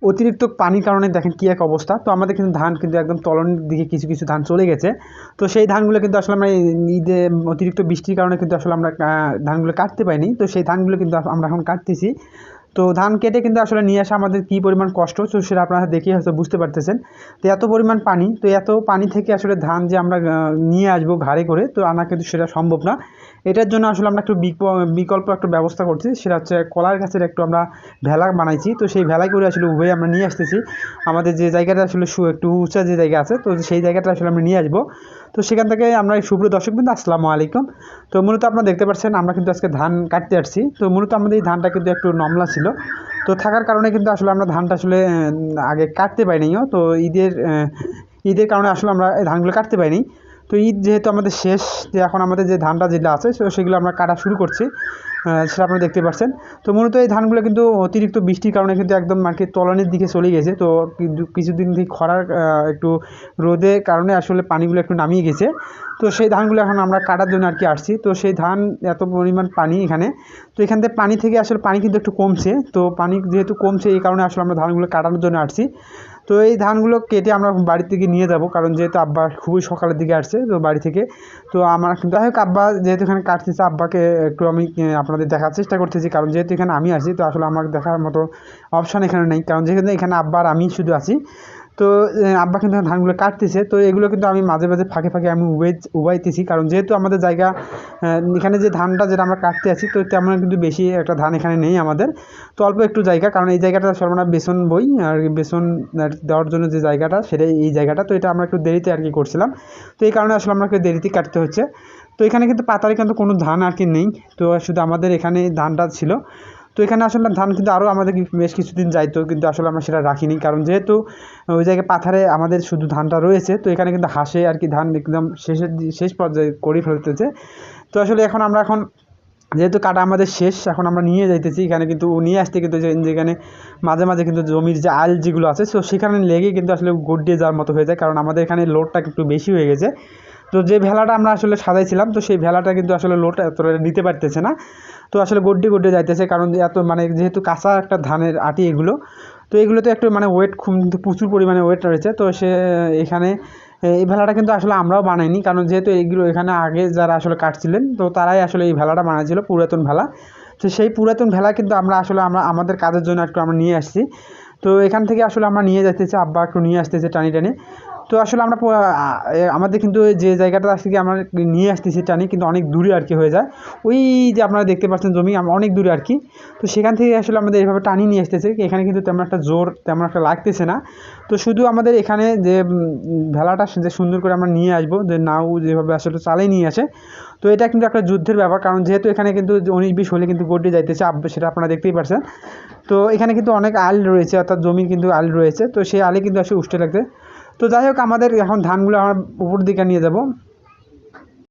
অতিরিক্ত পানির কারণে দেখেন কী এক অবস্থা। তো আমাদের কিন্তু ধান কিন্তু একদম তলানির দিকে কিছু কিছু ধান চলে গেছে। তো সেই ধানগুলো কিন্তু আসলে আমরা এই ঈদে অতিরিক্ত বৃষ্টির কারণে কিন্তু আসলে আমরা ধানগুলো কাটতে পারিনি। তো সেই ধানগুলো কিন্তু আমরা এখন কাটতেছি। তো ধান কেটে কিন্তু আসলে নিয়ে আসা আমাদের কী পরিমাণ কষ্ট, তো সেটা আপনারা দেখেই হয়তো বুঝতে পারতেছেন। তো এত পরিমাণ পানি, তো এত পানি থেকে আসলে ধান যে আমরা নিয়ে আসবো ঘাড়ে করে, তো আনা কিন্তু সেটা সম্ভব না। এটার জন্য আসলে আমরা একটু বিকল্প একটা ব্যবস্থা করছি, সেটা হচ্ছে কলার গাছের একটু আমরা ভেলা বানাইছি। তো সেই ভেলায় করে আসলে উভয়ে আমরা নিয়ে আসতেছি আমাদের যে জায়গাটা আসলে একটু উঁচা যে জায়গা আছে, তো সেই জায়গাটা আসলে আমরা নিয়ে আসবো। তো সেখান থেকে আমরা সুপ্রিয় দর্শকবৃন্দ, আসসালামু আলাইকুম। তো মূলত আপনারা দেখতে পাচ্ছেন আমরা কিন্তু আজকে ধান কাটতে আসছি। তো মূলত আমাদের এই ধানটা কিন্তু একটু নমলা ছিল, তো থাকার কারণে কিন্তু আসলে আমরা ধানটা আসলে আগে কাটতে পারিনিও। তো ঈদের কারণে আসলে আমরা এই ধানগুলো কাটতে পারিনি। তো ঈদ যেহেতু আমাদের শেষ, যে এখন আমাদের যে ধানটা যেটা আছে সেগুলো আমরা কাটা শুরু করছি, সেটা আপনারা দেখতে পাচ্ছেন। তো মূলত এই ধানগুলো কিন্তু অতিরিক্ত বৃষ্টির কারণে কিন্তু একদম আর কি তলানির দিকে চলে গেছে। তো কিছুদিন থেকে খরার একটু রোদের কারণে আসলে পানিগুলো একটু নামিয়ে গেছে। তো সেই ধানগুলো এখন আমরা কাটার জন্য আর কি আসছি। তো সেই ধান এত পরিমাণ পানি এখানে, তো এখান থেকে পানি থেকে আসলে পানি কিন্তু একটু কমছে। তো পানি যেহেতু কমছে, এই কারণে আসলে আমরা ধানগুলো কাটানোর জন্য আসছি। তো এই ধানগুলো কেটে আমরা বাড়ি থেকে নিয়ে যাব, কারণ যেহেতু আব্বা খুবই সকালের দিকে আসছে তো বাড়ি থেকে। তো আমার কিন্তু যাই হোক, আব্বা যেহেতু এখানে কাটতেছে, আব্বাকে একটু আমি আপনাদের দেখার চেষ্টা করতেছি, কারণ যেহেতু এখানে আমি আসি, তো আসলে আমার দেখার মতো অপশান এখানে নেই, কারণ যেহেতু এখানে আব্বা আর আমি শুধু আছি। তো আব্বা কিন্তু ধানগুলো কাটতেছে। তো এগুলো কিন্তু আমি মাঝে মাঝে ফাঁকে ফাঁকে আমি উবাইতেছি, কারণ যেহেতু আমাদের জায়গা এখানে যে ধানটা যেটা আমরা কাটতে আছি, তো তেমন কিন্তু বেশি একটা ধান এখানে নেই আমাদের। তো অল্প একটু জায়গা, কারণ এই জায়গাটা সর্বনা বেসন বই আর বেসন দেওয়ার জন্য যে জায়গাটা, সেটাই এই জায়গাটা। তো এটা আমরা একটু দেরিতে আর কি করছিলাম, তো এই কারণে আসলে আমরা একটু দেরিতে কাটতে হচ্ছে। তো এখানে কিন্তু পাতারে কিন্তু কোনো ধান আর কি নেই, তো শুধু আমাদের এখানে ধানটা ছিল। তো এখানে আসলে ধান কিন্তু আরও আমাদের বেশ কিছুদিন যাইতো, কিন্তু আসলে আমরা সেটা রাখিনি, কারণ যেহেতু ওই জায়গায় পাথারে আমাদের শুধু ধানটা রয়েছে। তো এখানে কিন্তু হাসে আর কি ধান একদম শেষ পর্যায়ে করে ফেলতেছে। তো আসলে এখন যেহেতু কাটা আমাদের শেষ, এখন আমরা নিয়ে যাইতেছি। এখানে কিন্তু নিয়ে আসতে কিন্তু যেখানে মাঝে মাঝে কিন্তু জমির যে আল যেগুলো আছে, তো সেখানে লেগে কিন্তু আসলে গড়িয়ে যাওয়ার মতো হয়ে যায়, কারণ আমাদের এখানে লোডটা একটু বেশি হয়ে গেছে। তো যে ভেলাটা আমরা আসলে সাজাইছিলাম, তো সেই ভেলাটা কিন্তু আসলে লোড এতটা নিতে পারতেছে না। তো আসলে গড্ডে যাইতেছে, কারণ এত মানে যেহেতু কাঁচা একটা ধানের আটি এগুলো, তো এগুলোতে একটু মানে ওয়েট কিন্তু প্রচুর পরিমাণে ওয়েট রয়েছে। তো এখানে এই ভেলাটা কিন্তু আসলে আমরাও বানাইনি, কারণ যেহেতু এইগুলো এখানে আগে যারা আসলে কাটছিলেন, তো তারাই আসলে এই ভেলাটা বানাইছিল, পুরাতন ভেলা। তো সেই পুরাতন ভেলা কিন্তু আমরা আমাদের কাজের জন্য একটু আমরা নিয়ে আসছি। তো এখান থেকে আসলে আমরা নিয়ে যাইতেছি, আব্বা একটু নিয়ে আসতেছে টানি টানি। তো আসলে আমরা আমাদের কিন্তু যে জায়গাটা থেকে আমরা নিয়ে আসতেছি টানি, কিন্তু অনেক দূরে আর কি হয়ে যায়। ওই যে আপনারা দেখতে পাচ্ছেন জমি অনেক দূরে আর কি। তো সেখান থেকে আসলে আমাদের এইভাবে টানি নিয়ে আসতেছে, এখানে কিন্তু তেমন একটা জোর তেমন একটা লাগতেছে না। তো শুধু আমাদের এখানে যে ভেলাটা যে সুন্দর করে আমরা নিয়ে আসবো, যে নাও যেভাবে আসলে চালিয়ে নিয়ে আসে, তো এটা কিন্তু একটা যুদ্ধের ব্যাপার, কারণ যেহেতু এখানে কিন্তু 19-20 হলে কিন্তু গড়িয়ে যাইতেছে, সেটা আপনারা দেখতেই পাচ্ছেন। তো এখানে কিন্তু অনেক আল রয়েছে, অর্থাৎ জমি কিন্তু আল রয়েছে, তো সেই আলে কিন্তু আসলে উষ্ঠে লাগছে। তো যাই হোক, আমাদের এখন ধানগুলো আমরা উপর দিকে নিয়ে যাব।